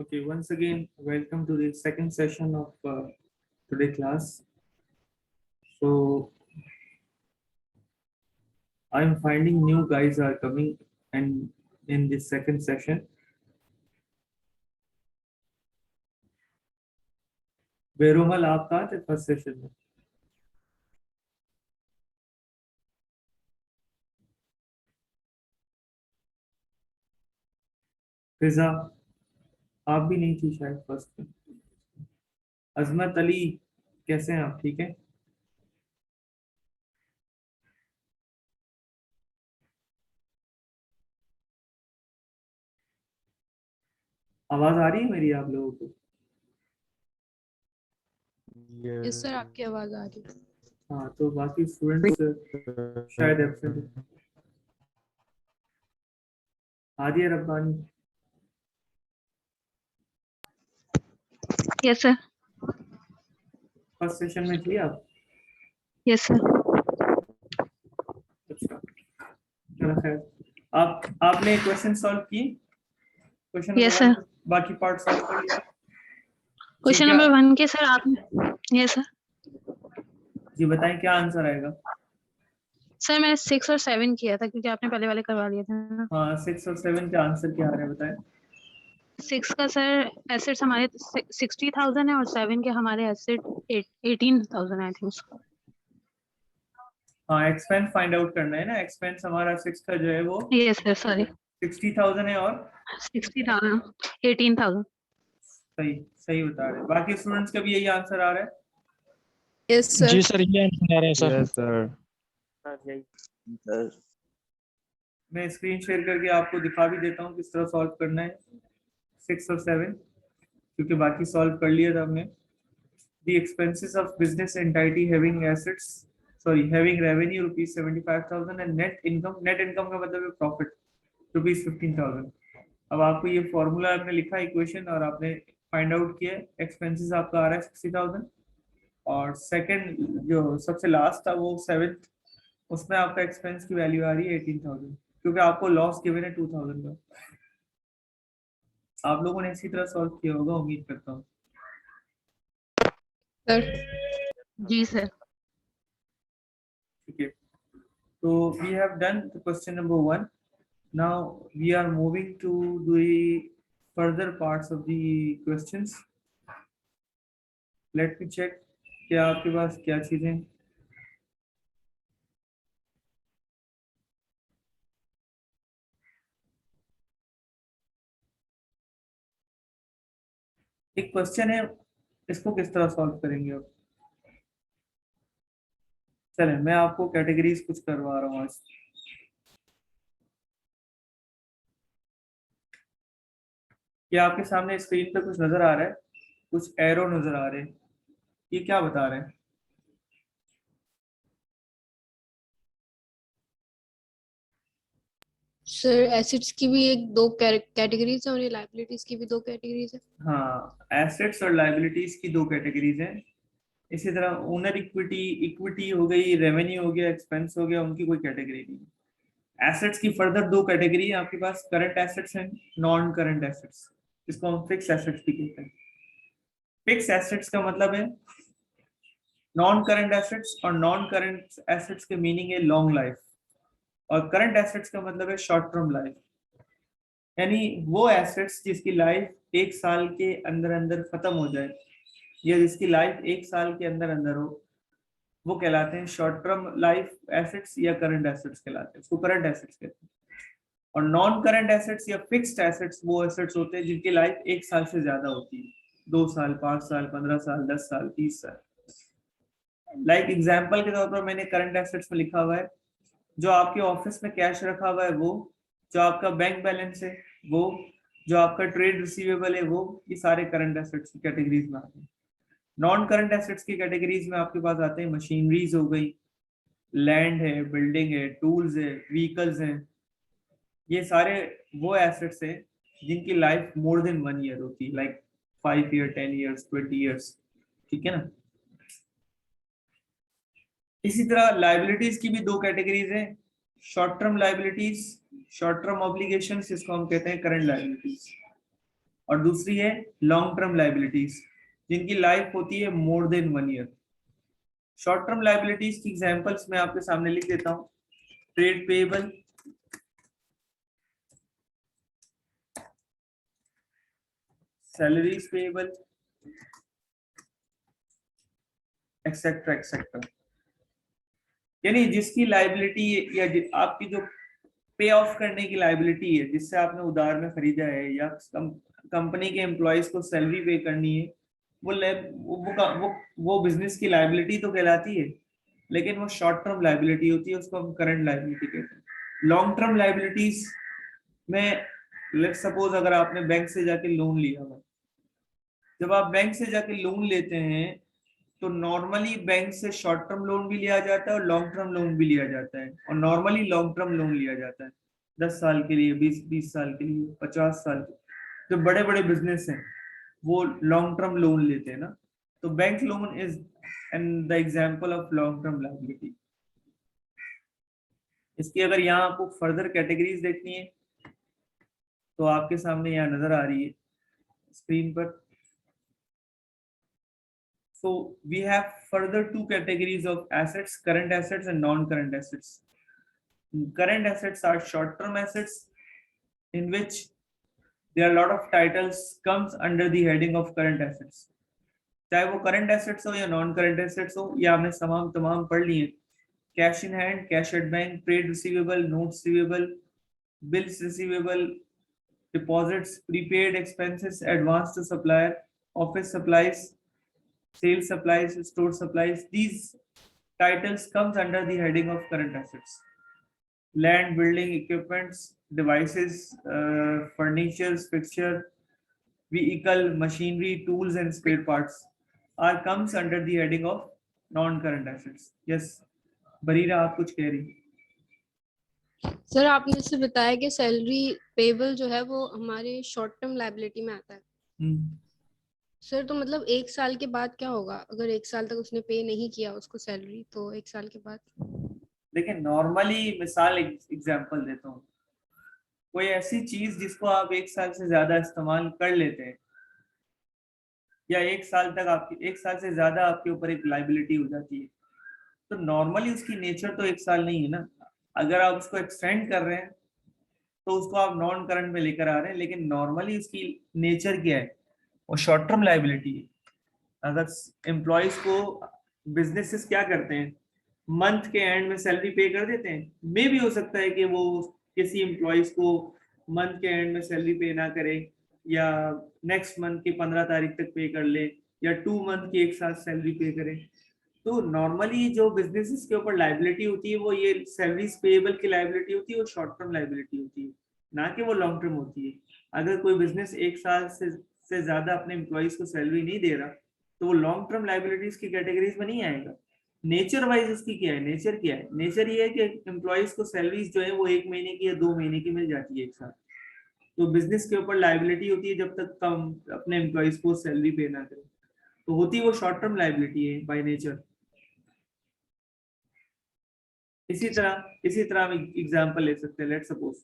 Okay, once again, welcome to the second session of today class. So I'm finding new guys are coming and in this second session. बेरोमल आप कहाँ थे first session में? फिजा आप भी नहीं थी शायद फर्स्ट में. अजमत अली कैसे हैं आप? ठीक है. आवाज आ रही है मेरी आप लोगों को? यस सर, आपकी आवाज आ रही है. हाँ, तो बाकी स्टूडेंट्स शायद एब्सेंट है. Adiya Rabbani yes sir. First session में थी आप? Yes sir. अच्छा, चलो खैर. आपने क्वेश्चन सॉल्व किए? Question yes number sir. 1 बाकी पार्ट सॉल्व कर लिया? क्वेश्चन क्या? नंबर 1 के सर आप. Yes sir. जी बताएं क्या आंसर आएगा. सर मैंने 6 और 7 किया था क्योंकि आपने पहले वाले करवा लिए थे ना. हाँ, 6 और 7 का आंसर क्या आ रहा है बताएं. 6 का सर एसेट्स हमारे 60,000 है और 7 के हमारे एसेट 18,000 आई थिंक. हाँ, एक्सपेंस फाइंड आउट करना है ना. एक्सपेंस हमारा 6 का जो है वो यस सर. सॉरी. 60,000 है और 60,000 18,000. सही सही बता रहे हैं. बाकी स्टूडेंट्स का भी यही आंसर आ रहा है. Yes sir. जी सर, ये आंसर आ रहा है सर. Yes sir. हाँ, यही. मैं स्क्रीन शेयर करके आपको दिखा भी देता हूँ किस तरह सॉल्व करना है 6 और 7, क्योंकि बाकी सॉल्व कर लिया था हमने. The expenses of business entity having assets, having revenue rupees 75,000 and net income का मतलब है प्रॉफिट rupees 15,000. अब आपको ये फॉर्मूला आपने लिखा इक्वेशन और आपने फाइंड आउट किया. एक्सपेंसेस आपका आ रहा है 60,000 और सेकंड जो सबसे लास्ट था वो 7th, उसमें आपका एक्सपेंस की वैल्यू आ रही है 18,000 क्योंकि आपको लॉस गिवन है 2,000 का. आप लोगों ने इसी तरह सॉल्व किया होगा उम्मीद करता हूँ. सर. जी सर. ठीक है, तो we have done the question number 1. Now we are moving to the further parts of the questions. Let me check क्या आपके पास क्या चीजें. एक क्वेश्चन है, इसको किस तरह सॉल्व करेंगे आप? चलें, मैं आपको कैटेगरीज कुछ करवा रहा हूँ आज. क्या आपके सामने स्क्रीन पे कुछ नजर आ रहा है? कुछ एरो नजर आ रहे हैं. ये क्या बता रहे हैं? सर एसेट्स की भी एक दो कैटेगरीज है और ये लायबिलिटीज की भी दो कैटेगरीज है. हाँ, एसेट्स और लायबिलिटीज की दो कैटेगरीज हैं. इसी तरह ओनर इक्विटी, इक्विटी हो गई, रेवेन्यू हो गया, एक्सपेंस हो गया, उनकी कोई कैटेगरी नहीं. एसेट्स की फर्दर दो कैटेगरी है आपके पास. Current assets and non current assets, इसको हम फिक्स एसेट्स भी कहते हैं. फिक्स एसेट्स का मतलब है नॉन करंट एसेट्स और नॉन करंट एसेट्स के मीनिंग है लॉन्ग लाइफ और करंट एसेट्स का मतलब है शॉर्ट टर्म लाइफ. यानी वो एसेट्स जिसकी लाइफ 1 साल के अंदर अंदर खत्म हो जाए या जिसकी लाइफ 1 साल के अंदर अंदर हो, वो कहलाते हैं शॉर्ट टर्म लाइफ एसेट्स या करंट एसेट्स कहलाते हैं. उसको करंट एसेट्स कहते हैं. और नॉन करंट एसेट्स या फिक्स्ड एसेट्स वो एसेट्स होते हैं जिनकी लाइफ 1 साल से ज्यादा होती है. 2 साल, 5 साल, 15 साल, 10 साल, 30 साल. लाइक एग्जाम्पल के तौर पर मैंने करंट एसेट्स में लिखा हुआ है जो आपके ऑफिस में कैश रखा हुआ है, वो जो आपका बैंक बैलेंस है, वो जो आपका ट्रेड रिसीवेबल है, वो ये सारे करंट एसेट्स की कैटेगरीज में आते हैं. नॉन करंट एसेट्स की कैटेगरीज में आपके पास आते हैं मशीनरीज हो गई, लैंड है, बिल्डिंग है, टूल्स है, व्हीकल्स हैं. ये सारे वो एसेट्स हैं जिनकी लाइफ मोर देन 1 ईयर होती है, लाइक 5 ईयर, 10 ईयर्स, 20 ईयर्स. ठीक है ना. इसी तरह लाइबिलिटीज की भी दो कैटेगरीज हैं. Short term liabilities, short term obligations, जिसको हम कहते हैं करंट लाइबिलिटीज, और दूसरी है लॉन्ग टर्म लाइबिलिटीज जिनकी लाइफ होती है more than 1 year. Short term liabilities की एग्जांपल्स मैं आपके सामने लिख देता हूं। Trade payable, salaries payable, etcetera etcetera. यानी जिसकी लाइबिलिटी या आपकी जो पे ऑफ करने की लाइबिलिटी है, जिससे आपने उधार में खरीदा है या कंपनी के एम्प्लॉयज को सैलरी पे करनी है, वो बिजनेस की लाइबिलिटी तो कहलाती है, लेकिन वो शॉर्ट टर्म लाइबिलिटी होती है, उसको हम करंट लाइबिलिटी कहते हैं। लॉन्ग टर्म लाइबिलिटीज में लेट्स सपोज अगर आपने बैंक से जाके लोन लिया हुआ, जब आप बैंक से जाके लोन लेते हैं तो नॉर्मली बैंक से शॉर्ट टर्म लोन भी लिया जाता है और लॉन्ग टर्म लोन भी लिया जाता है, और नॉर्मली लॉन्ग टर्म लोन लिया जाता है 10 साल के लिए, 20 साल के लिए, 50 साल के। जो बड़े बड़े बिजनेस हैं वो लॉन्ग टर्म लोन लेते हैं ना, तो bank loan is and the example of long term liability. इसकी अगर यहाँ आपको फर्दर कैटेगरीज देखनी है तो आपके सामने यहाँ नजर आ रही है स्क्रीन पर। So we have further two categories of assets, current assets and non-current assets. Current assets are short-term assets in which there are a lot of titles comes under the heading of current assets. चाहे वो current assets हो या non-current assets हो, या हमने तमाम पढ़ लिए। Cash in hand, cash at bank, trade receivable, notes receivable, bills receivable, deposits, prepaid expenses, advance to supplier, office supplies, sales supplies, store supplies. These titles comes under the heading of current assets. Land, building, equipments, devices, furnitures, fixture, vehicle, machinery, tools and spare parts are comes under the heading of non-current assets. Yes, Bareera आप कुछ कह रही? Sir आपने जैसे बताया कि salary payable जो है वो हमारे शॉर्ट टर्म लायबिलिटी में आता है। सर तो मतलब 1 साल के बाद क्या होगा अगर 1 साल तक उसने पे नहीं किया उसको सैलरी, तो 1 साल के बाद? देखिए नॉर्मली मिसाल एग्जांपल देता हूँ, कोई ऐसी चीज जिसको आप 1 साल से ज्यादा इस्तेमाल कर लेते हैं या 1 साल तक आपकी 1 साल से ज्यादा आपके ऊपर एक लाइबिलिटी हो जाती है, तो नॉर्मली उसकी नेचर तो 1 साल नहीं है ना। अगर आप उसको एक्सटेंड कर रहे हैं तो उसको आप नॉन करंट में लेकर आ रहे हैं, लेकिन नॉर्मली उसकी नेचर क्या है, वो शॉर्ट टर्म लाइबिलिटी है। अगर एम्प्लॉयज को बिजनेसेस क्या करते हैं, मंथ के एंड में सैलरी पे कर देते हैं, मे भी हो सकता है कि वो किसी एम्प्लॉयज को मंथ के एंड में सैलरी पे ना करे या नेक्स्ट मंथ की 15 तारीख तक पे कर ले या 2 मंथ की एक साथ सैलरी पे करे। तो नॉर्मली जो बिजनेसेस के ऊपर लाइबिलिटी होती है वो ये सैलरीज पेएबल की लाइबिलिटी होती है, वो शॉर्ट टर्म लाइबिलिटी होती है, ना कि वो लॉन्ग टर्म होती है। अगर कोई बिजनेस 1 साल से ज्यादा अपने एम्प्लॉयज को सैलरी नहीं दे रहा तो वो लॉन्ग टर्म लाइबिलिटीज की कैटेगरीज में नहीं आएगा। नेचर वाइज उसकी क्या है, नेचर क्या है, नेचर ये है कि एम्प्लॉयज को सैलरीज जो है वो 1 महीने की या 2 महीने की मिल जाती है एक साथ। तो बिजनेस के ऊपर लाइबिलिटी होती है जब तक कम अपने एम्प्लॉयज को सैलरी पे ना करे, तो होती है वो शॉर्ट टर्म लाइबिलिटी है बाय नेचर। इसी तरह हम एग्जांपल ले सकते हैं। लेट्स सपोज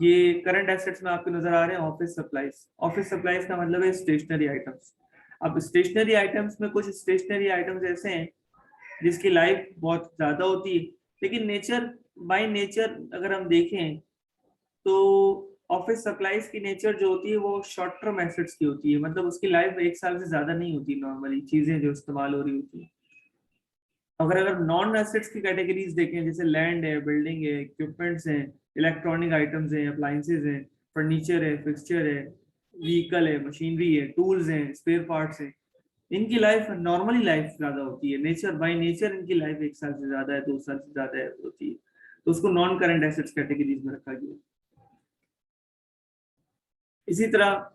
ये करंट एसेट्स में आपको नजर आ रहे हैं ऑफिस सप्लाईज। ऑफिस सप्लाईज का मतलब है स्टेशनरी आइटम्स। अब स्टेशनरी आइटम्स में कुछ स्टेशनरी आइटम्स ऐसे हैं जिसकी लाइफ बहुत ज्यादा होती है, लेकिन नेचर बाय नेचर अगर हम देखें तो ऑफिस सप्लाईज की नेचर जो होती है वो शॉर्ट टर्म एसेट्स की होती है, मतलब उसकी लाइफ 1 साल से ज्यादा नहीं होती नॉर्मली चीजें जो इस्तेमाल हो रही होती है। अगर नॉन एसेट्स की कैटेगरीज देखें, जैसे लैंड है, बिल्डिंग है, इक्विपमेंट्स हैं, इलेक्ट्रॉनिक आइटम्स हैं, अप्लायंसेज हैं, फर्नीचर है, फिक्सचर है, व्हीकल है, मशीनरी है, टूल्स हैं, स्पेयर पार्ट्स हैं, इनकी लाइफ नॉर्मली लाइफ ज्यादा होती है। नेचर बाय नेचर इनकी लाइफ 1 साल से ज्यादा है, 2 साल से ज्यादा होती है, तो उसको नॉन करंट एसेट्स कैटेगरीज में रखा गया। इसी तरह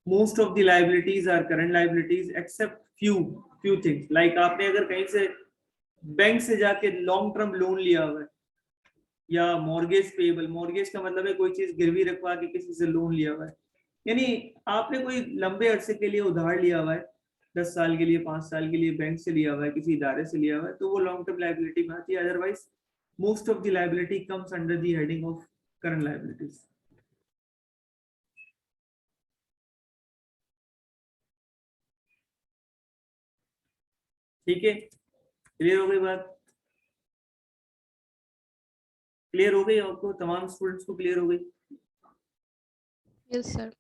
most of the liabilities are current liabilities except few things, like आपने अगर कहीं से बैंक से जाके लॉन्ग टर्म लोन लिया हुआ है या मॉर्गेज पेएबल, मॉर्गेज का मतलब है कोई चीज गिरवी रखवा के किसी से लोन लिया हुआ है, यानी आपने कोई लंबे अरसे के लिए उधार लिया हुआ है, 10 साल के लिए, 5 साल के लिए बैंक से लिया हुआ है, किसी इदारे से लिया हुआ है, तो वो लॉन्ग टर्म लाइबिलिटी में आती है। Otherwise most of the liability comes under the heading of current liabilities. ठीक है, क्लियर हो गई बात? क्लियर हो गई आपको? तमाम स्टूडेंट्स को क्लियर हो गई? Yes sir.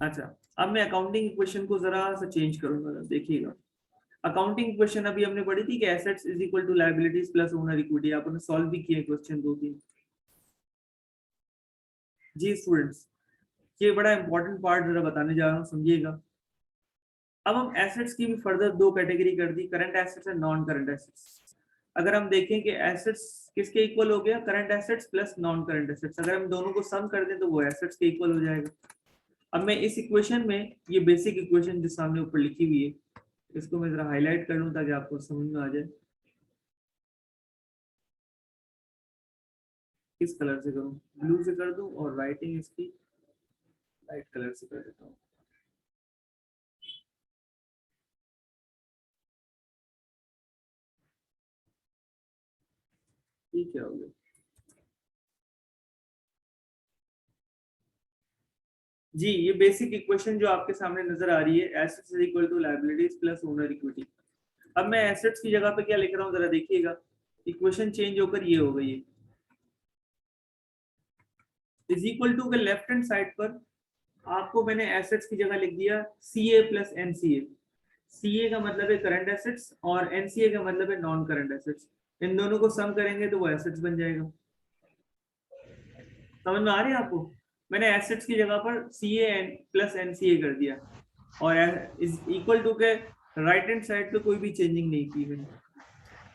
अच्छा, अब मैं अकाउंटिंग इक्वेशन को जरा सा चेंज करूंगा, देखिएगा। अकाउंटिंग इक्वेशन अभी हमने पढ़ी थी कि assets is equal to liabilities plus owner equity, आपने सॉल्व भी किए क्वेश्चन 2-3। जी स्टूडेंट्स, ये बड़ा इंपॉर्टेंट पार्ट जरा बताने जा रहा हूँ, समझिएगा। अब हम एसेट्स की भी फर्दर दो कैटेगरी कर दी, current assets and non current assets. अगर हम देखें कि एसेट्स किसके इक्वल हो गया, current assets plus non current assets, अगर हम दोनों को सम कर दें तो वो एसेट्स के इक्वल हो जाएगा। अब मैं इस इक्वेशन में, ये बेसिक इक्वेशन जो सामने ऊपर लिखी हुई है, इसको मैं जरा हाईलाइट कर लूं ताकि आपको समझ में आ जाए। किस कलर से करूं, ब्लू से कर दूं और राइटिंग इसकी लाइट कलर से कर देता हूं। ये क्या हो गया? जी, ये बेसिक इक्वेशन जो आपके सामने नजर आ रही है, assets is equal to liabilities plus owner equity. अब मैं एसेट्स की जगह पे क्या लिख रहा हूँ जरा देखिएगा, इक्वेशन चेंज होकर ये हो गई है, इज इक्वल टू के लेफ्ट हैंड साइड पर आपको मैंने एसेट्स की जगह लिख दिया सीए प्लस एनसीए। सीए का मतलब है करंट एसेट्स और एनसीए का मतलब है नॉन करंट एसेट्स। इन दोनों को सम करेंगे तो वो एसेट्स बन जाएगा। समझ में आ रही है आपको? मैंने एसेट्स की जगह पर सीए प्लस एनसीए कर दिया और इज इक्वल टू के राइट हैंड साइड पे कोई भी चेंजिंग नहीं की मैंने।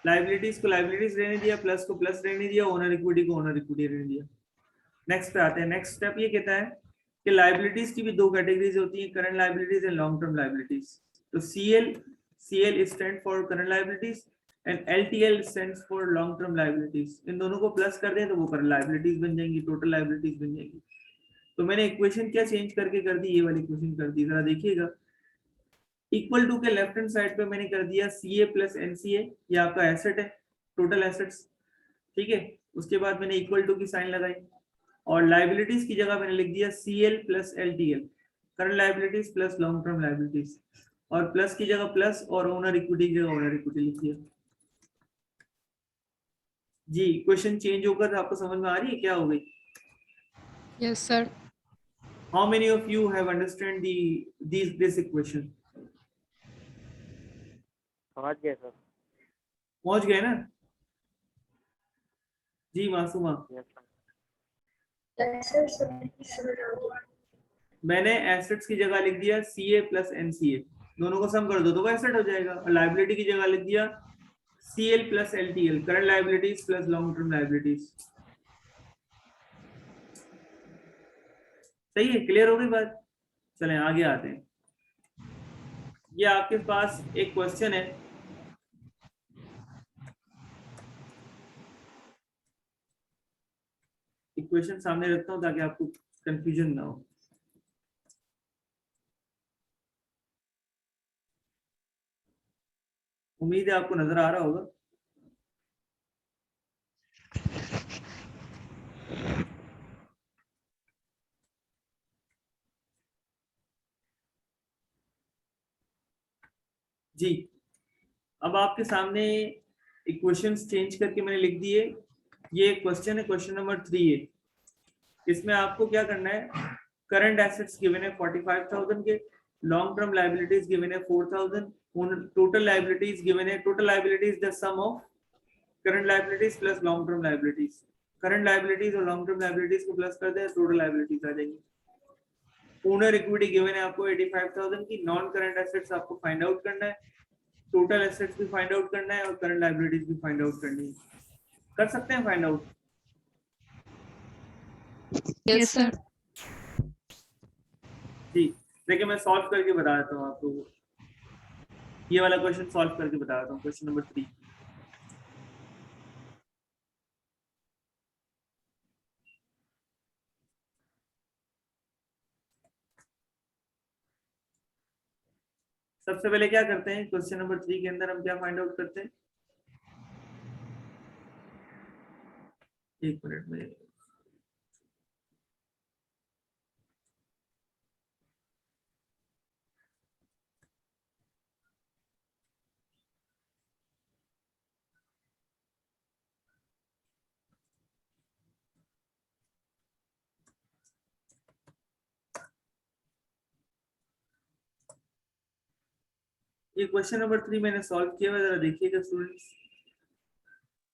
लाइबिलिटीज को लाइबिलिटीज रहने दिया, प्लस को प्लस रहने दिया, ओनर इक्विटी को ओनर इक्विटी रहने दिया। नेक्स्ट पे आते हैं। नेक्स्ट स्टेप ये कहता है कि लाइबिलिटीज की भी दो कैटेगरीज होती हैं, current liabilities and long term liabilities. तो CL stand for current liabilities and LTL stands for long term liabilities. इन दोनों को प्लस कर दें तो वो करंट लाइबिलिटीज बन जाएंगी, टोटल लाइबिलिटीज बन जाएंगी। तो मैंने इक्वेशन क्या चेंज करके कर दी, ये वाली इक्वेशन कर दी, जरा देखिएगा। इक्वल टू के लेफ्ट हैंड साइड पे मैंने कर दिया सीए प्लस एनसीए, ये आपका एसेट है, टोटल एसेट्स, ठीक है। उसके बाद मैंने इक्वल टू की साइन लगाई और लाइबिलिटीज की जगह मैंने लिख दिया CL plus LTL, current liabilities plus long term liabilities, और प्लस की जगह प्लस और ओनर इक्विटी की जगह ओनर इक्विटी लिख दिया। जी, क्वेश्चन चेंज होकर आपको समझ में आ रही है क्या हो गई? Yes sir. How many of you have understand this equation? समझ गए सर। पहुंच गए ना? जी मासूमा, मैंने एसेट्स की जगह लिख दिया सीए प्लस एनसीए, दोनों को सम कर दो तो वो एसेट हो जाएगा। और लाइबिलिटी की जगह लिख दिया CL plus LTL, current liabilities plus long term liabilities. सही है, क्लियर हो गई बात? चलें आगे आते हैं। ये आपके पास एक क्वेश्चन है, इक्वेशन सामने रखता हूं ताकि आपको कंफ्यूजन ना हो। उम्मीद है आपको नजर आ रहा होगा। जी, अब आपके सामने इक्वेशंस चेंज करके मैंने लिख दिए। ये क्वेश्चन है, क्वेश्चन नंबर 3 है। इसमें आपको क्या करना है, करंट एसेट्स गिवन है 45,000 के, लॉन्ग टर्म लाइबिलिटीज गिवन है 4,000, टोटल लाइबिलिटीज गिवन है, total liabilities the sum of current liabilities plus long term liabilities. Current liabilities और लॉन्ग टर्म लाइबिलिटीज को प्लस कर दे, टोटल लाइबिलिटीज आ जाएगी। ओनर इक्विटी गिवन है आपको 85,000 की, नॉन करंट एसेट्स आपको फाइंड आउट करना है, टोटल एसेट्स भी फाइंड आउट करना है और करंट लाइबिलिटीज भी फाइंड आउट करनी है। कर सकते हैं फाइंड आउट? Yes sir. जी, देखिए मैं सॉल्व करके बता देता हूँ आपको। ये वाला क्वेश्चन सॉल्व करके बता देता हूँ, क्वेश्चन नंबर 3। सबसे पहले क्या करते हैं, क्वेश्चन नंबर 3 के अंदर हम क्या फाइंड आउट करते हैं, एक मिनट में। ये क्वेश्चन नंबर 3 मैंने सॉल्व किया हुआ, जरा देखिएगा स्टूडेंट्स।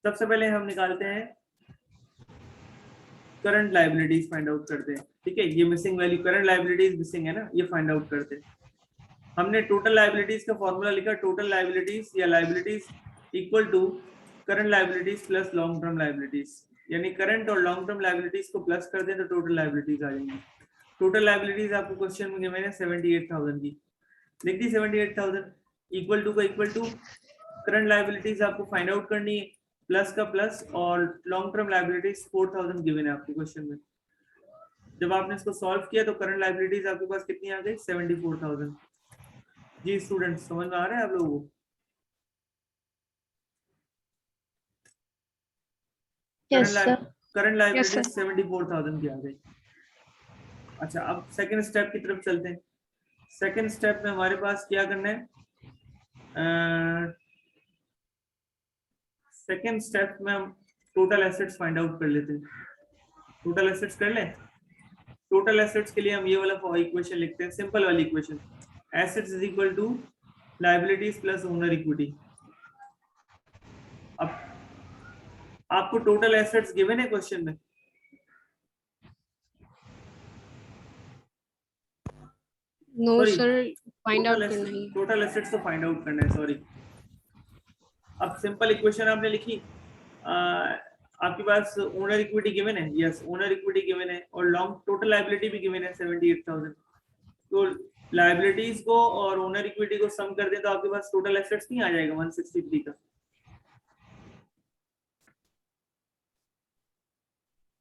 सबसे पहले हम निकालते हैं करंट लायबिलिटीज फाइंड आउट करते हैं। ठीक है, ये missing value current liabilities missing है ना, ये फाइंड आउट करते हैं। हमने टोटल लायबिलिटीज का फॉर्मूला लिखा, टोटल लायबिलिटीज या liabilities equal to current liabilities plus long term liabilities, यानी करंट और लॉन्ग टर्म लायबिलिटीज को प्लस कर दें तो टोटल लायबिलिटीज आ जाएंगी। टोटल लायबिलिटीज आपको क्वेश्चन में गिवन है 78,000 की, लिख दी 78,000 इक्वल टू का इक्वल टू करंट लायबिलिटीज आपको फाइंड आउट करनी है, प्लस का प्लस, और लॉन्ग टर्म लायबिलिटीज 4,000 गिवन है आपको क्वेश्चन में। जब आपने इसको सॉल्व किया तो करंट लायबिलिटीज आपके पास कितनी आ गई, 74,000। जी स्टूडेंट्स, समझ में आ रहा है आप लोगों को? करंट लायबिलिटीज 74,000 की आ गई। अच्छा, अब सेकंड स्टेप की तरफ चलते हैं। सेकंड स्टेप में हमारे पास क्या करना है, सेकंड स्टेप में हम टोटल एसेट्स फाइंड आउट कर लेते हैं। टोटल एसेट्स कर लें। टोटल एसेट्स के लिए हम ये वाला इक्वेशन लिखते हैं, सिंपल वाली equation, assets is equal to liabilities plus owner equity. अब आपको टोटल एसेट्स गिवन है क्वेश्चन में, नो सर, फाइंड आउट करना है। टोटल एसेट्स को फाइंड आउट करना है, सॉरी। अब सिंपल इक्वेशन आपने लिखी, आपके पास ओनर इक्विटी गिवन है, यस ओनर इक्विटी गिवन है, और लॉन्ग टोटल लायबिलिटी भी गिवन है 78,000। तो लायबिलिटीज को और ओनर इक्विटी को सम कर दें तो आपके पास टोटल एसेट्स नहीं आ जाएगा 163 का।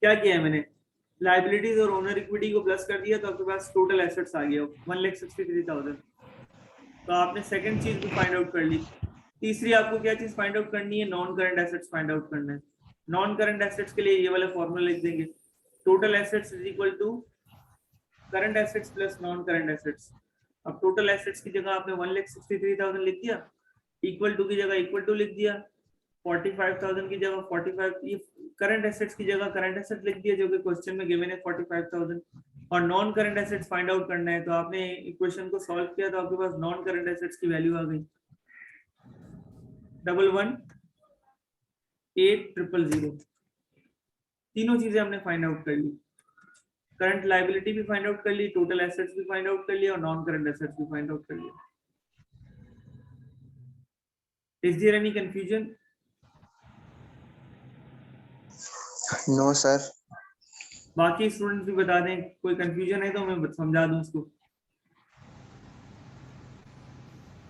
क्या किया है मैंने, लायबिलिटीज और ओनर इक्विटी को प्लस कर दिया तो आपके पास टोटल एसेट्स आ गया 1,63,000। तो आपने सेकंड चीज को फाइंड आउट कर ली। तीसरी आपको क्या चीज फाइंड आउट करनी है, non current assets find out करना है। नॉन करंट एसेट्स के लिए ये वाला फॉर्मूला लिख देंगे, total assets is equal to current assets plus non current assets. अब टोटल एसेट्स की जगह आपने 1,63,000 लिख दिया, इक्वल टू की जगह इक्वल टू लिख दिया, 45,000 की जगह 45, ये करंट एसेट्स की जगह करंट एसेट लिख दिया जो कि क्वेश्चन में गिवन है 45,000, और non current assets find out करना है। तो आपने इक्वेशन को सॉल्व किया तो आपके पास नॉन करंट एसेट्स की वैल्यू आ गई 11,800,000। तीनों चीजें हमने फाइंड आउट कर ली, करंट लायबिलिटी भी फाइंड आउट कर ली, टोटल एसेट्स भी फाइंड आउट कर लिया, और नॉन करंट एसेट्स भी फाइंड आउट कर लिया। Is there any confusion? No sir. बाकी स्टूडेंट्स भी बता दें, कोई कंफ्यूजन है तो मैं समझा दूं उसको।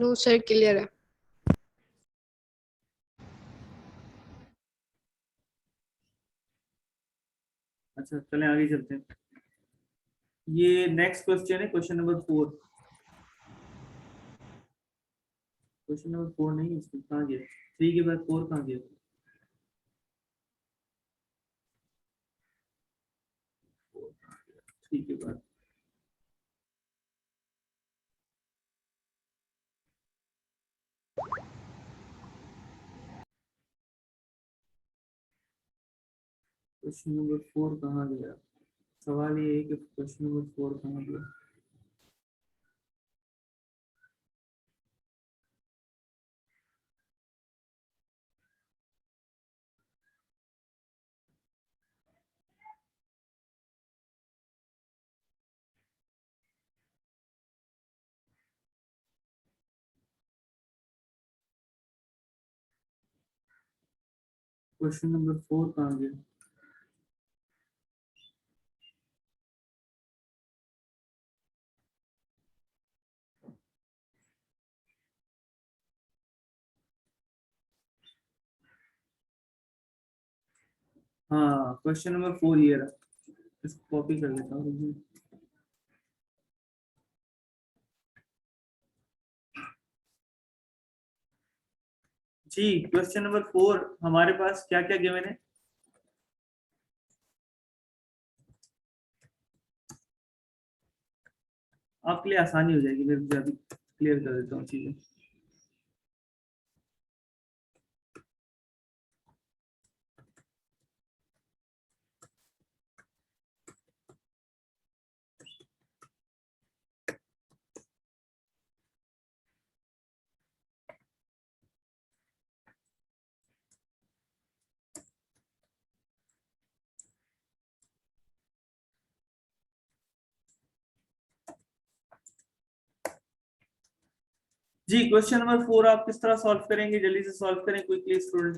नो सर, क्लियर है। अच्छा चलें आगे चलते हैं। ये नेक्स्ट क्वेश्चन है, क्वेश्चन नंबर 4। क्वेश्चन नंबर 4 नहीं, इसको कहाँ गया, 3 के बाद 4 कहाँ गया? ठीक है बात, क्वेश्चन नंबर 4 कहाँ गया? सवाल ये है कि क्वेश्चन नंबर 4 कहाँ गया? क्वेश्चन नंबर 4 कहाँ गया? हाँ क्वेश्चन नंबर 4 ये रहा, इसको कॉपी कर लेता हूँ। जी क्वेश्चन नंबर 4 हमारे पास क्या क्या गिवन है, आपके लिए आसानी हो जाएगी, मैं अभी क्लियर कर देता हूँ चीजें। जी क्वेश्चन नंबर 4 आप किस तरह सॉल्व करेंगे, जल्दी से सॉल्व करें क्विकली स्टूडेंट।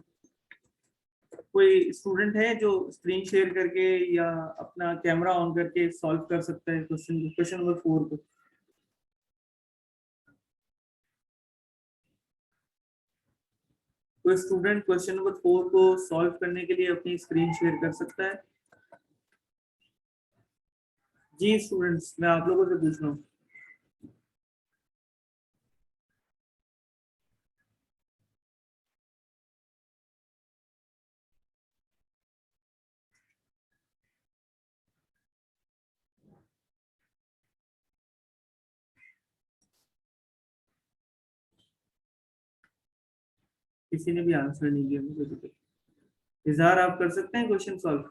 कोई स्टूडेंट है जो स्क्रीन शेयर करके या अपना कैमरा ऑन करके सॉल्व कर सकता है क्वेश्चन नंबर 4 को। कोई स्टूडेंट क्वेश्चन नंबर 4 को सॉल्व करने के लिए अपनी स्क्रीन शेयर कर सकता है। जी स्टूडेंट्स, मैं आप लोगों से पूछ रहा हूँ। किसी ने भी आंसर नहीं दिया मुझे तो। इजहार आप कर सकते हैं क्वेश्चन सॉल्व।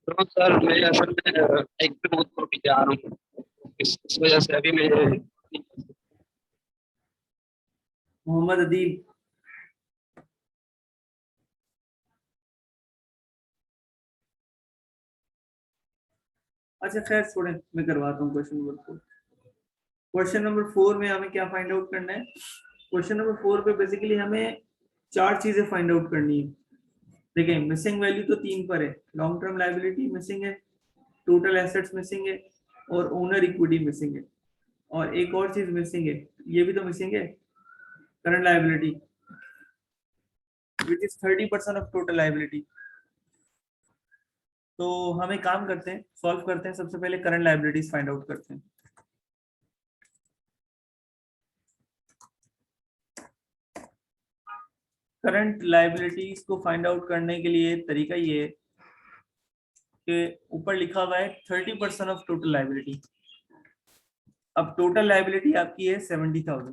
तो सर मैं असल में एक भी बहुत को जा रहा हूँ, इस वजह से अभी मैं मोहम्मद अदील। अच्छा खैर स्टूडेंट, मैं करवाता हूँ क्वेश्चन नंबर 4। क्वेश्चन नंबर 4 में हमें क्या फाइंड आउट करना है। क्वेश्चन नंबर 4 पे बेसिकली हमें 4 चीजें फाइंड आउट करनी है। देखिए मिसिंग वैल्यू तो 3 पर है, लॉन्ग टर्म लायबिलिटी मिसिंग है, टोटल एसेट्स मिसिंग है और ओनर इक्विटी मिसिंग है, और एक और चीज मिसिंग है, ये भी तो मिसिंग है, current liability which is 30% of total liability. तो हमें काम करते हैं, सॉल्व करते हैं। सबसे पहले करंट लायबिलिटीज फाइंड आउट करते हैं। करंट लायबिलिटीज को फाइंड आउट करने के लिए तरीका ये है कि ऊपर लिखा हुआ है 30% ऑफ टोटल लायबिलिटी। अब टोटल लायबिलिटी आपकी है 70,000।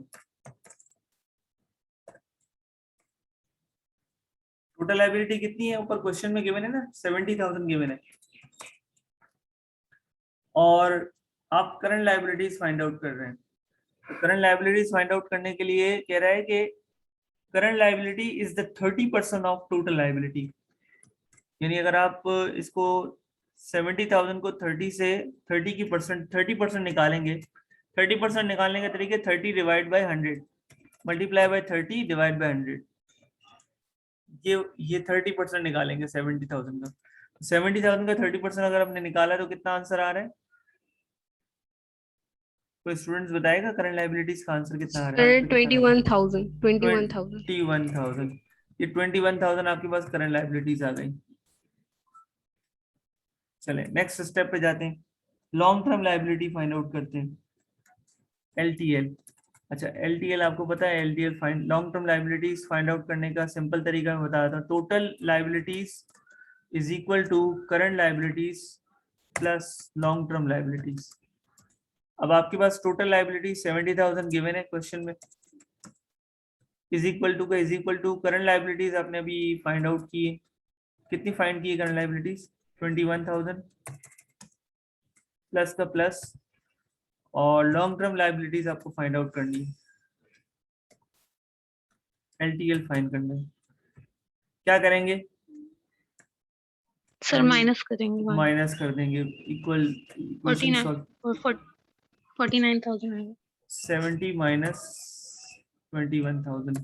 टोटल लायबिलिटी कितनी है ऊपर क्वेश्चन में गिवन है ना, 70,000 गिवन है, और आप करंट लायबिलिटीज फाइंड आउट कर रहे हैं। तो करंट लायबिलिटीज फाइंड आउट करने के लिए कह रहा है कि current liability is the 30% of total liability. यानी अगर आप इसको 70,000 को 30 से 30% निकालेंगे, 30% निकालने के तरीके 30 divide by 100 multiply by 30 divide by 100। ये 30% निकालेंगे 70,000 का। 70,000 का 30% अगर हमने निकाला तो कितना आंसर आ रहा है? कोई स्टूडेंट्स बताएगा करंट लायबिलिटीज का आंसर कितना आ रहा है? 21,000 ये 21,000 आपके पास करंट लायबिलिटीज आ गई। चले नेक्स्ट स्टेप पे जाते हैं, long term liability find out करते हैं, LTL। अच्छा LTL आपको पता है, LTL find long term liabilities find out करने का सिंपल तरीका मैं बता देता हूँ। Total liabilities is equal to current liabilities plus long term liabilities. अब आपके पास टोटल लायबिलिटी 70,000 गिवन है क्वेश्चन में, इज इक्वल टू का is equal to current liabilities आपने अभी फाइंड आउट की है। कितनी फाइंड की है करंट लायबिलिटीज? 21,000 प्लस का प्लस, और लॉन्ग टर्म लायबिलिटीज आपको फाइंड आउट करनी है, LTL फाइंड करना है। क्या करेंगे सर? माइनस करेंगे, माइनस कर देंगे, इक्वल 49,000 आएगा। 70 माइनस 21,000,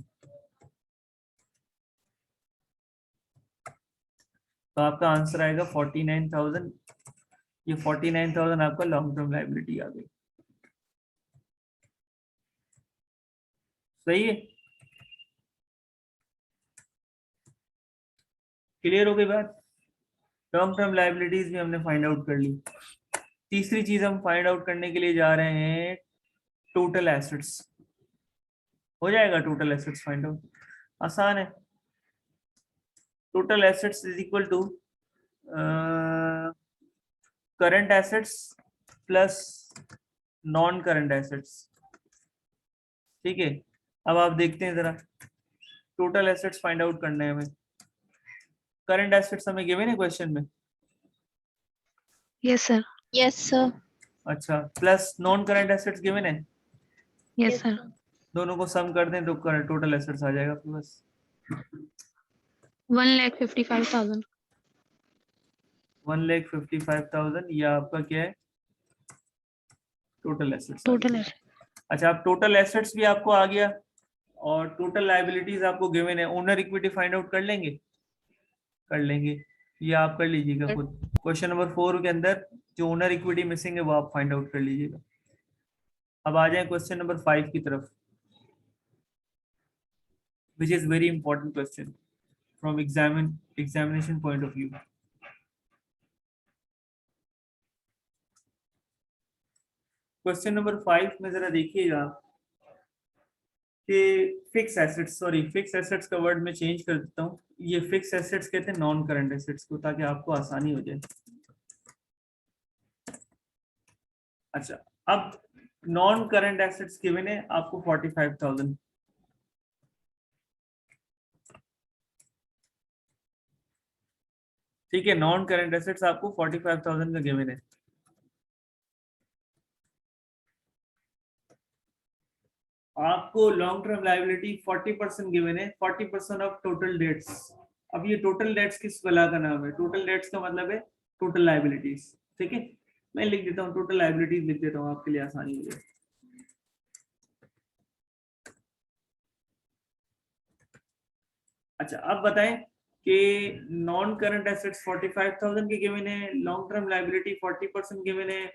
तो आपका आंसर आएगा 49,000। ये 49,000 आपका लॉन्ग टर्म लायबिलिटी आ गई। सही है, क्लियर हो गई बात। लॉन्ग टर्म लायबिलिटीज भी हमने फाइंड आउट कर ली। तीसरी चीज हम फाइंड आउट करने के लिए जा रहे हैं टोटल एसेट्स। हो जाएगा टोटल एसेट्स फाइंड आउट, आसान है। Total assets is equal to current assets plus non current assets. ठीक है, अब आप देखते हैं जरा, टोटल एसेट्स फाइंड आउट करना है हमें। करंट एसेट्स हमें गिवन है क्वेश्चन में। Yes sir. Yes sir. अच्छा, plus non current assets given है। Yes sir. दोनों को सम कर दें तो टोटल एसेट्स आ जाएगा आपके पास 1,55,000। 1,55,000। या आपका क्या है? Total assets. टोटल अच्छा, अब टोटल एसेट्स भी आपको आ गया और टोटल लायबिलिटीज आपको गिवन है। ओनर इक्विटी फाइंड आउट कर लेंगे, कर लेंगे, ये आप कर लीजिएगा खुद। क्वेश्चन नंबर 4 के अंदर जो ओनर इक्विटी मिसिंग है वो आप फाइंड आउट कर लीजिएगा। अब आ जाए क्वेश्चन नंबर 5 की तरफ, which is very important question from examination point of view. Question number 5 में जरा देखिएगा कि fix assets, sorry fix assets का वर्ड में चेंज कर देता हूँ, ये फिक्स एसेट्स कहते हैं नॉन करंट एसेट्स को, ताकि आपको आसानी हो जाए। अच्छा, अब नॉन करंट एसेट्स गिवन है आपको 45,000। ठीक है, नॉन करंट एसेट्स आपको 45,000 का गिवन है। आपको लॉन्ग टर्म लायबिलिटी 40% गिवन है, 40% ऑफ टोटल डेट्स। अब ये टोटल डेट्स किस बला का नाम है? टोटल डेट्स का मतलब है टोटल लायबिलिटीज। ठीक है, मैं लिख देता हूँ, टोटल लायबिलिटीज लिख देता हूँ आपके लिए आसानी हो जाए। अच्छा, अब बताएं कि नॉन करंट एसेट्स 45,000 के गिवन है, लॉन्ग टर्म लायबिलिटी 40% गिवन है,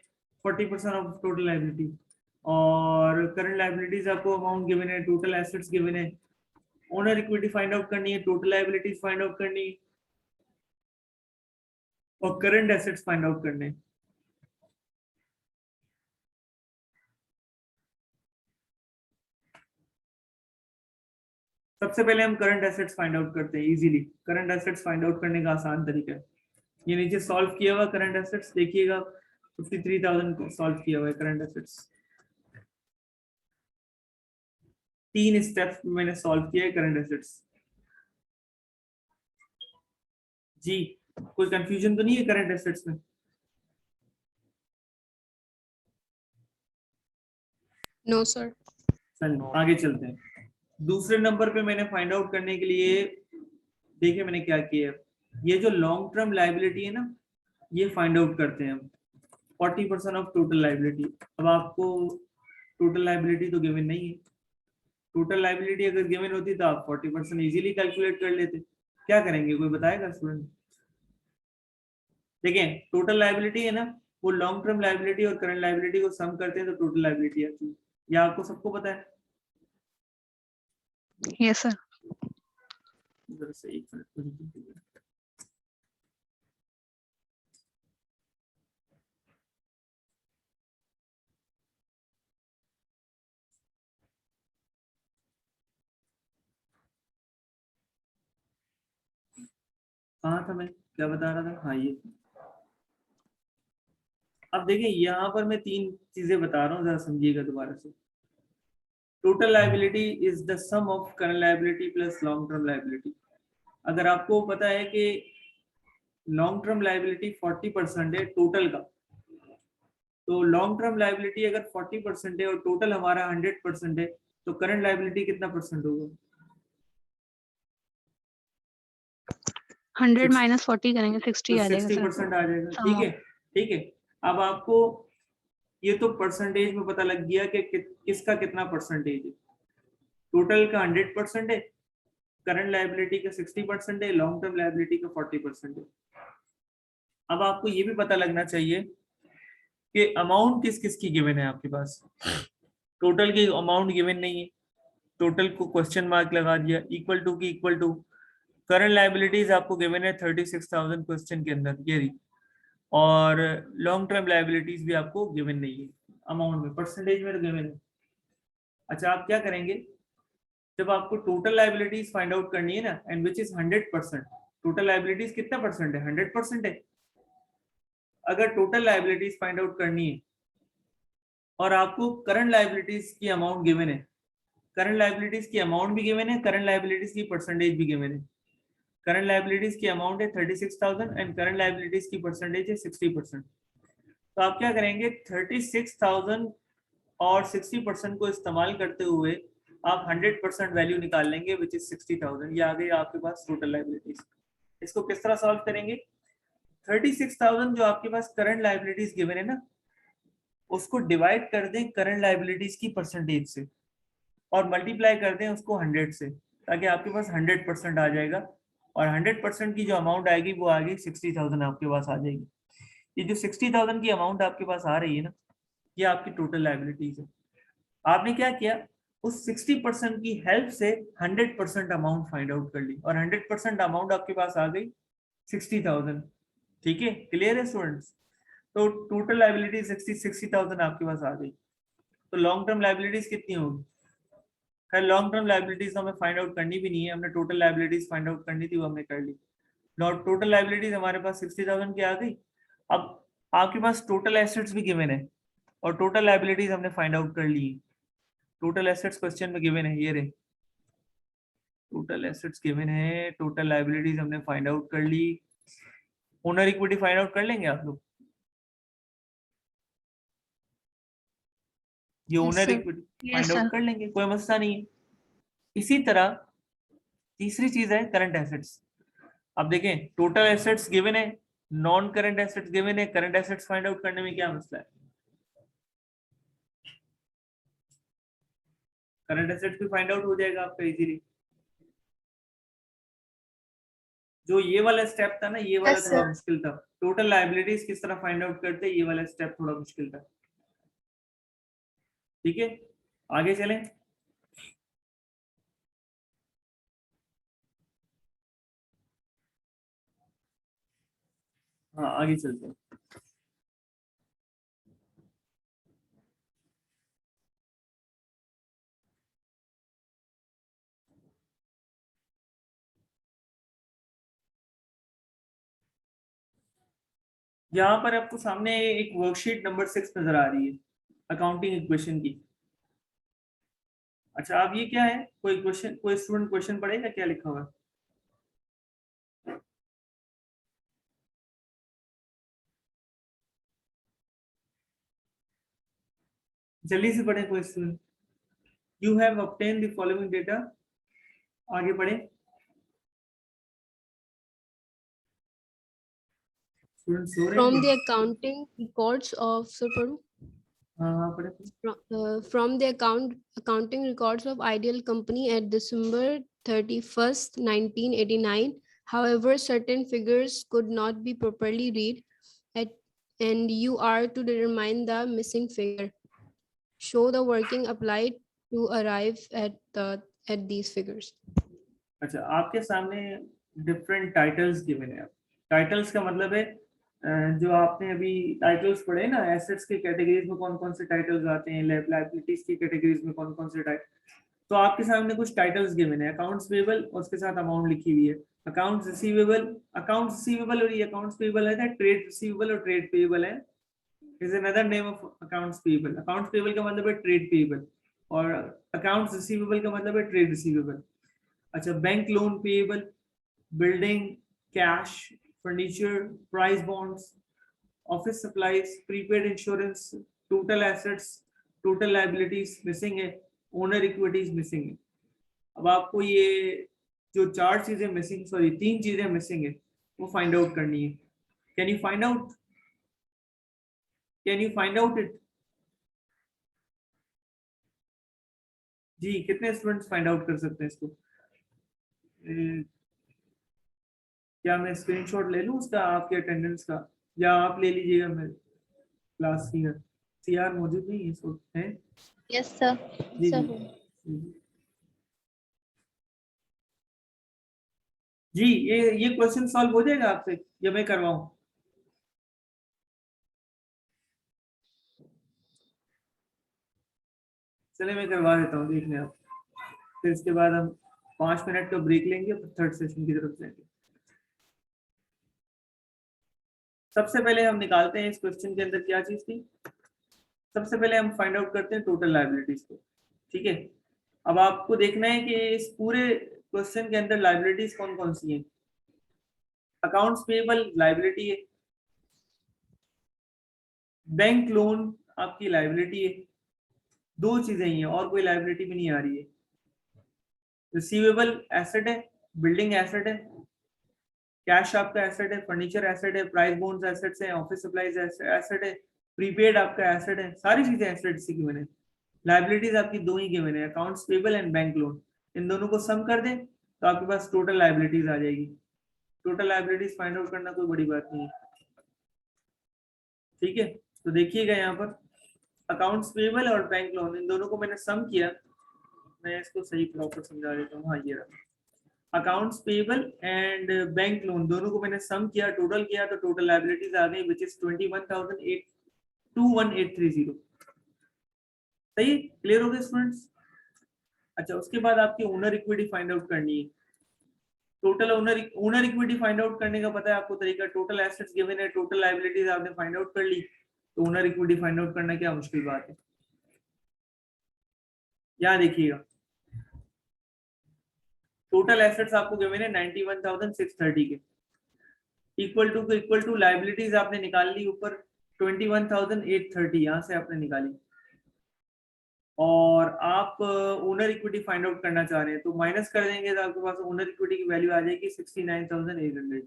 40% ऑफ टोटल लायबिलिटी, और करंट लायबिलिटीज आपको अमाउंट गिवन है, टोटल एसेट्स गिवन है, ओनर इक्विटी फाइंड आउट करनी है, टोटल लायबिलिटीज फाइंड आउट करनी है, और करंट एसेट्स फाइंड आउट करने हैं। सबसे पहले हम करंट एसेट्स फाइंड आउट करते हैं easily. Current assets find out करने का आसान तरीका है, ये नीचे सॉल्व किया हुआ करंट एसेट्स देखिएगा, 53,000 को सॉल्व किया हुआ है करंट एसेट्स। 3 स्टेप्स में मैंने सॉल्व किया है करंट एसेट्स। जी, कोई कंफ्यूजन तो नहीं है करंट एसेट्स में? No sir. चलिए आगे चलते हैं। दूसरे नंबर पे मैंने फाइंड आउट करने के लिए, देखिए मैंने क्या किया, ये जो लॉन्ग टर्म लायबिलिटी है ना, ये फाइंड आउट करते हैं हम, 40% ऑफ टोटल लायबिलिटी। अब आपको टोटल लायबिलिटी तो गिवन नहीं है, टोटल लायबिलिटी अगर गिवन होती तो आप 40% इजीली कैलकुलेट कर लेते। क्या करेंगे, कोई बताएगा स्टूडेंट? देखिए टोटल लायबिलिटी है ना, वो लॉन्ग टर्म लायबिलिटी और करंट लायबिलिटी को सम करते हैं तो टोटल लायबिलिटी आती है। या आपको सबको पता है? Yes sir. इधर से एक मिनट, कहाँ था मैं, क्या बता रहा था? हाँ ये। अब देखिए यहाँ पर मैं 3 चीजें बता रहा हूँ, जरा समझिएगा दोबारा से। Total liability is the sum of current liability plus long term liability. अगर आपको पता है कि लॉन्ग टर्म लायबिलिटी 40% है टोटल का, तो लॉन्ग टर्म लायबिलिटी अगर 40% है और टोटल हमारा 100% है, तो करंट लायबिलिटी कितना परसेंट होगा? 100 माइनस 40 करेंगे 60 तो आ जाएगा 60% आ जाएगा। सर। ठीक है, ठीक है। अब आपको ये तो परसेंटेज में पता लग गया कि किसका कितना परसेंटेज है। टोटल का 100% है, करंट लायबिलिटी का 60% है, लॉन्ग टर्म लायबिलिटी का 40% है। अब आपको ये भी पता लगना चाहिए कि अमाउंट किस किस की गिवन है आपके पास। टोटल की अमाउंट गिवन नहीं है, टोटल को क्वेश्चन मार्क लगा दिया, इक्वल टू की इक्वल टू करंट लायबिलिटीज आपको गिवन है 36,000 क्वेश्चन के अंदर, ये रही, और लॉन्ग टर्म लायबिलिटीज भी आपको गिवन नहीं है अमाउंट में, परसेंटेज में तो गिवन है। अच्छा, आप क्या करेंगे, जब आपको टोटल लायबिलिटीज फाइंड आउट करनी है ना, and which is 100%, total liabilities कितना परसेंट है? 100% है। अगर टोटल लायबिलिटीज फाइंड आउट करनी है और आपको करंट लायबिलिटीज की अमाउंट गिवन है, करंट लायबिलिटीज की अमाउंट भी गिवन है, करंट लायबिलिटीज की परसेंटेज भी गिवन है। करंट लायबिलिटीज की अमाउंट है 36,000 एंड करंट लायबिलिटीज की परसेंटेज है 60%। तो आप क्या करेंगे, 36,000 और 60% को इस्तेमाल करते हुए आप 100% वैल्यू निकाल लेंगे, विच इज 60,000। ये आ गई आपके पास टोटल लायबिलिटीज। इसको किस तरह सॉल्व करेंगे? 36,000 जो आपके पास करंट लायबिलिटीज गिवन है ना, उसको डिवाइड कर दें करंट लाइबिलिटीज की परसेंटेज से और मल्टीप्लाई कर दें उसको 100 से, ताकि आपके पास 100% आ जाएगा और 100% की जो अमाउंट आएगी वो आएगी 60,000 आपके पास आ जाएगी। ये जो 60,000 की अमाउंट आपके पास आ रही है ना, ये आपकी टोटल लाइबिलिटीज है। आपने क्या किया, उस 60% की हेल्प से 100% अमाउंट फाइंड आउट कर ली और 100% अमाउंट आपके पास आ गई 60,000। ठीक है, क्लियर है स्टूडेंट्स? तो टोटल लाइबिलिटी 60,000 आपके पास आ गई। तो लॉन्ग टर्म लाइबिलिटीज कितनी होगी? खैर लॉन्ग टर्म लाइबिलिटीज हमें फाइंड आउट करनी भी नहीं है, हमने टोटल लाइबिलिटीज फाइंड आउट करनी थी, वो हमने कर ली। टोटल लाइबिलिटीज हमारे पास 60,000 की आ गई। अब आपके पास टोटल एसेट्स भी गिवन है और टोटल लाइबिलिटीज हमने फाइंड आउट कर ली। टोटल एसेट्स क्वेश्चन में गिवन है, ये रहे टोटल एसेट्स गिवन है, टोटल लाइबिलिटीज हमने फाइंड आउट कर ली। ओनर इक्विटी फाइंड आउट कर लेंगे आप लोग? ये ओनर इक्विटी फाइंड आउट कर लेंगे, कोई मसला नहीं है। इसी तरह तीसरी चीज है करंट एसेट्स। अब देखें टोटल एसेट्स गिवन है, नॉन करंट एसेट्स गिवन है, करंट एसेट्स फाइंड आउट करने में क्या मसला है? करंट एसेट्स भी फाइंड आउट हो जाएगा आपका इजीली। जो ये वाला स्टेप था ना, ये वाला थोड़ा मुश्किल था। टोटल लायबिलिटीज किस तरह फाइंड आउट करते, ये वाला स्टेप थोड़ा मुश्किल था। ठीक है, आगे चलें। हाँ आगे चलते हैं। यहाँ पर आपको सामने एक वर्कशीट नंबर 6 नजर आ रही है, अकाउंटिंग इक्वेशन की। अच्छा अब ये क्या है, कोई क्वेश्चन, कोई स्टूडेंट क्वेश्चन पढ़ेगा क्या लिखा हुआ है? जल्दी से पढ़े कोई student. You have obtain the following data, आगे पढ़े student. From the accounting records of हाँ पढ़े। From the accounting records of Ideal Company at December 31st, 1989. However, certain figures could not be properly read, and you are to determine the missing figure. Show the working applied to arrive at these figures. अच्छा आपके सामने different titles given है। Titles का मतलब है जो आपने अभी टाइटल्स पढ़े ना, एसेट्स के कैटेगरीज में कौन कौन से टाइटल्स आते हैं, लायबिलिटीज की कैटेगरीज में कौन कौन से टाइटल। तो आपके सामने कुछ टाइटल्स गिवन है, अकाउंट्स पेबल और उसके साथ अमाउंट लिखी हुई है, अकाउंट्स रिसीवेबल और ये अकाउंट्स पेबल है, ट्रेड रिसीवेबल और ट्रेड पेबल है, is another name of accounts payable. Accounts payable का मतलब है ट्रेड पेबल और अकाउंट्स रिसीवेबल का मतलब है ट्रेड रिसीवेबल। अच्छा bank loan payable, building, cash, furniture, prize bonds, office supplies, prepaid insurance, total assets, total liabilities missing है, owner equities missing है। अब आपको ये जो चार चीजें मिसिंग, सॉरी 3 चीजें मिसिंग है, वो फाइंड आउट करनी है। Can you find out, can you find out it? जी कितने स्टूडेंट्स फाइंड आउट कर सकते हैं इसको? क्या मैं स्क्रीनशॉट ले लूं उसका, आपके अटेंडेंस का, या आप ले लीजिएगा मेरे क्लास की? सीआर मौजूद नहीं है इस वक्त है? Yes sir. जी सर जी ये क्वेश्चन सॉल्व हो जाएगा आपसे या मैं करवाऊं? चले मैं करवा देता हूँ, देख लें आप। फिर इसके बाद हम 5 मिनट का ब्रेक लेंगे, फिर थर्ड सेशन की तरफ जाएंगे। सबसे पहले हम निकालते हैं इस क्वेश्चन के अंदर क्या चीज थी। सबसे पहले हम फाइंड आउट करते हैं टोटल लायबिलिटीज को। ठीक है, अब आपको देखना है कि इस पूरे क्वेश्चन के अंदर लायबिलिटीज कौन कौन सी हैं। अकाउंट्स पेबल लायबिलिटी है, बैंक लोन आपकी लायबिलिटी है, 2 चीजें ही हैं और कोई लायबिलिटी भी नहीं आ रही है। रिसीवेबल एसेट है, बिल्डिंग एसेट है, कैश आपका एसेट है, फर्नीचर एसेट है, प्राइस बॉन्ड्स एसेट्स हैं, ऑफिस सप्लाईज एसेट है, प्रीपेड आपका एसेट है, सारी चीजें एसेट से गिवन है। लाइबिलिटीज आपकी दो ही गिवन है, accounts payable and bank loan. इन दोनों को सम कर दें तो आपके पास टोटल लाइबिलिटीज आ जाएगी। टोटल लाइबिलिटीज फाइंड आउट करना कोई बड़ी बात नहीं है, ठीक है। तो देखिएगा यहाँ पर अकाउंट्स पेबल और बैंक लोन, इन दोनों को मैंने सम किया। मैं इसको सही प्रॉपर समझा देता हूँ। हाँ, ये रहा accounts payable and bank loan, दोनों को मैंने सम किया, टोटल किया, तो टोटल लाइबिलिटीज आ गई विच इज 21,830। सही, क्लियर हो गया स्टूडेंट्स? अच्छा, उसके बाद आपकी ओनर इक्विटी फाइंड आउट करनी है। Total owner equity find out करने का पता है आपको तरीका। टोटल एसेट्स गिवन है, टोटल लायबिलिटीज आपने फाइंड आउट कर ली, तो ओनर इक्विटी फाइंड आउट करना क्या मुश्किल बात है। यहाँ देखिएगा टोटल एसेट्स आपको गिवन है 91,630 के, इक्वल टू लायबिलिटीज आपने निकाल ली ऊपर 21,830, यहाँ से आपने निकाली, और आप ओनर इक्विटी फाइंड आउट करना चाह रहे हैं, तो माइनस कर देंगे तो आपके पास ओनर इक्विटी की वैल्यू आ जाएगी 69,800।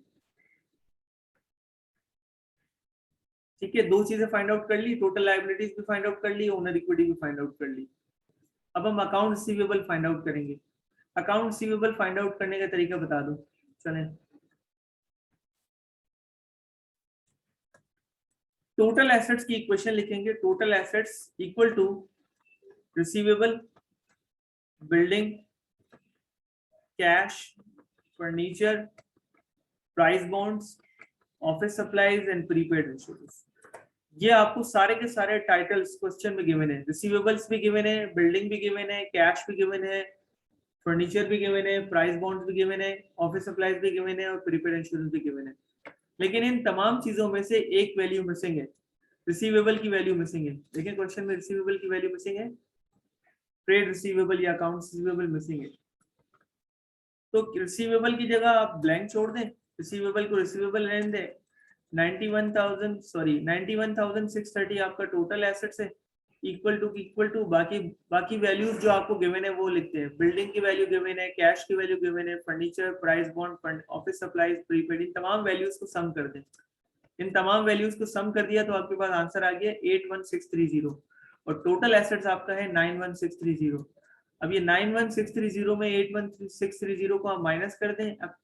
ठीक है, दो चीजें फाइंड आउट कर ली, टोटल लायबिलिटीज भी फाइंड आउट कर ली, ओनर इक्विटी भी फाइंड आउट कर ली। अब हम अकाउंट रिसीवेबल फाइंड आउट करेंगे। अकाउंट रिसीवेबल फाइंड आउट करने का तरीका बता दो। चलें, टोटल एसेट्स की इक्वेशन लिखेंगे। Total assets equal to receivable, building, cash, furniture, prize bonds, office supplies and prepaid insurance. ये आपको सारे के सारे टाइटल्स क्वेश्चन में गिवन है। रिसीवेबल्स भी गिवन है, बिल्डिंग भी गिवन है, कैश भी गिवन है, फर्नीचर भी गिवन है, प्राइस बॉन्ड्स भी गिवन है, ऑफिस सप्लाईज भी गिवन है और प्रीपेड इंश्योरेंस भी गिवन है। लेकिन इन तमाम चीजों में से एक वैल्यू मिसिंग है, रिसीवेबल की वैल्यू मिसिंग है। देखिए क्वेश्चन में रिसीवेबल की वैल्यू मिसिंग है, ट्रेड रिसीवेबल या अकाउंट रिसीवेबल मिसिंग है। तो रिसीवेबल की जगह आप ब्लैंक छोड़ दें, रिसीवेबल को रिसीवेबल रहने दें। 91,630 आपका टोटल एसेट्स है, इक्वल टू बाकी वैल्यूज जो आपको गिवन है वो लिखते हैं। बिल्डिंग की वैल्यू गिवन है, कैश की वैल्यू गिवन है, furniture, prize bond, office supplies, prepaid, इन तमाम वैल्यूज को सम कर दें। इन तमाम वैल्यूज को सम कर दिया तो आपके पास आंसर आ गया 81,630, और टोटल एसेट्स आपका है 91,630। अब ये 91,630 में 81,630 को आप माइनस कर दें। अब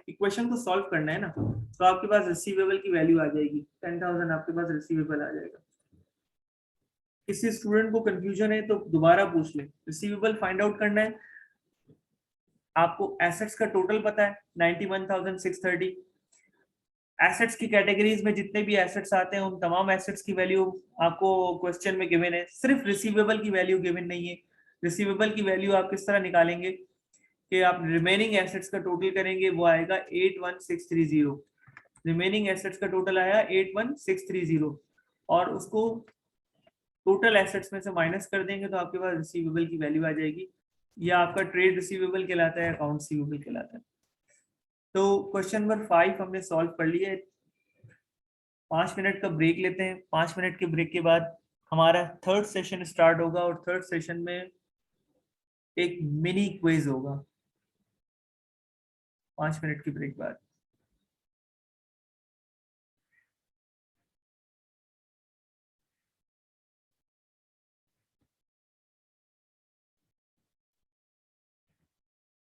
इक्वेशन को सॉल्व करना है ना, तो आपके पास रिसीवेबल की वैल्यू आ जाएगी 10,000, आपके पास रिसीवेबल आ जाएगा। किसी स्टूडेंट को कंफ्यूजन है तो दोबारा पूछ ले। रिसीवेबल फाइंड आउट करना है, आपको एसेट्स का टोटल पता है 91,630। एसेट्स की कैटेगरीज में जितने भी एसेट्स आते हैं उन तमाम एसेट्स की वैल्यू आपको क्वेश्चन में गिवन है, सिर्फ रिसीवेबल की वैल्यू गिवन नहीं है। रिसीवेबल की वैल्यू आप किस तरह निकालेंगे कि आप रिमेनिंग एसेट्स का टोटल करेंगे, वो आएगा 81,630। रिमेनिंग एसेट्स का टोटल आया 81,630, और उसको टोटल एसेट्स में से माइनस कर देंगे तो आपके पास रिसीवेबल की वैल्यू आ जाएगी। या आपका ट्रेड रिसीवेबल कहलाता है, अकाउंट रिसीवेबल कहलाता है। तो क्वेश्चन नंबर 5 हमने सॉल्व कर लिया है। 5 मिनट का ब्रेक लेते हैं। 5 मिनट के ब्रेक के बाद हमारा थर्ड सेशन स्टार्ट होगा, और थर्ड सेशन में एक मिनी क्विज होगा। 5 मिनट की ब्रेक बाद